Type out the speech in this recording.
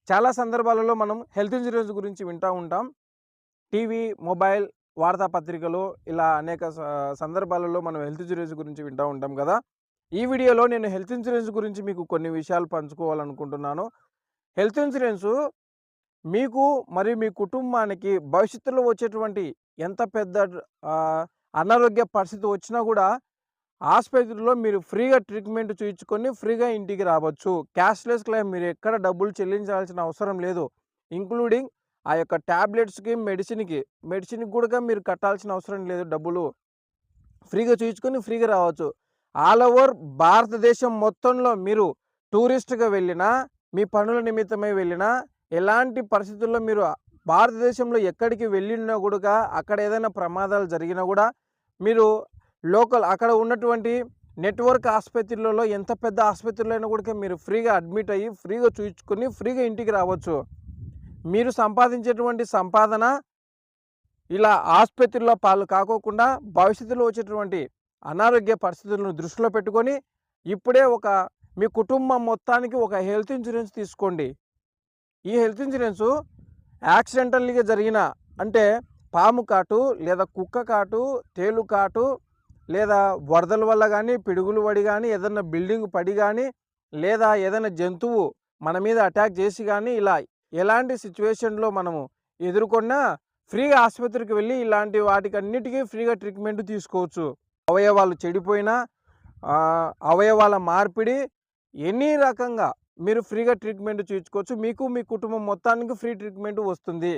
చాలా సందర్భాలలో మనం హెల్త్ ఇన్సూరెన్స్ గురించి వింటా ఉంటాం. టీవీ, మొబైల్, వార్తాపత్రికలు ఇలా అనేక సందర్భాలలో మనం హెల్త్ ఇన్సూరెన్స్ గురించి వింటా ఉంటాం గదా! ఈ వీడియోలో నేను హెల్త్ ఇన్సూరెన్స్ గురించి మీకు కొన్ని విషయాలు పంచుకోవాలనుకుంటున్నాను. హెల్త్ ఇన్సూరెన్సు మీకు మరియు మీ కుటుంబానికి భవిష్యత్తులో వచ్చేటువంటి ఎంత పెద్ద ఆహ్, అనారోగ్య పరిస్థితి వచ్చినా గూడా ఆస్పత్రిలో మీరు ఫ్రీగా ట్రీట్మెంట్ చూయించుకొని ఫ్రీగా ఇంటికి రావచ్చు. క్యాష్‌లెస్ క్లెయిమ్ మీరు ఎక్కడ డబ్బులు చెల్లించాల్సిన అవసరం లేదు. ఇంక్లూడింగ్ ఆ యొక్క టాబ్లెట్స్‌కి, మెడిసిన్‌కి గూడా మీరు కట్టాల్సిన అవసరం లేదు డబ్బులు. ఫ్రీగా చూయించుకొని ఫ్రీగా రావచ్చు. ఆల్ ఓవర్ భారతదేశం మొత్తంలో మీరు టూరిస్ట్‌గా వెళ్ళినా, మీ పనుల నిమిత్తమై వెళ్ళినా, ఎలాంటి పరిస్థితుల్లో మీరు భారతదేశంలో ఎక్కడికి వెళ్ళినా గూడా అక్కడ ఏదైనా ప్రమాదాలు జరిగినా గూడా మీరు లోకల్ అక్కడ ఉన్నటువంటి నెట్‌వర్క్ ఆస్పత్రులలో ఎంత పెద్ద ఆస్పత్రిలో అయినా గూడా మీరు ఫ్రీగా అడ్మిట్ అయ్యి, ఫ్రీగా చూయించుకొని, ఫ్రీగా ఇంటికి రావచ్చు. మీరు సంపాదించేటువంటి సంపాదన ఇలా ఆస్పత్రిలో పాలు కాకోకుండా భవిష్యత్తులో వచ్చేటువంటి అనారోగ్య పరిస్థితులను దృష్టిలో పెట్టుకొని ఇప్పుడే మీ కుటుంబం మొత్తానికి ఒక హెల్త్ ఇన్సూరెన్స్ తీసుకోండి. ఈ హెల్త్ ఇన్సూరెన్సు యాక్సిడెంటల్‌గా జరిగిన అంటే పాము కాటు, లేదా కుక్క కాటు, తేలు కాటు, లేదా వరదల వల్ల గానీ, పిడుగులు పడి గానీ, ఏదన్నా బిల్డింగ్ పడి గానీ, లేదా ఏదైనా జంతువు మన మీద అటాక్ చేసి గానీ, ఇలా ఎలాంటి సిట్యుయేషన్‌లో మనము ఎదుర్కొన్నా ఫ్రీగా ఆస్పత్రికి వెళ్ళి ఇలాంటి వాటికన్నిటికీ ఫ్రీగా ట్రీట్మెంట్ తీసుకోవచ్చు. అవయవాలు చెడిపోయినా, అవయవాల మార్పిడి ఎనీ రకంగా మీరు ఫ్రీగా ట్రీట్మెంట్ చేయించుకోవచ్చు. మీకు మీ కుటుంబం మొత్తానికి ఫ్రీ ట్రీట్మెంట్ వస్తుంది.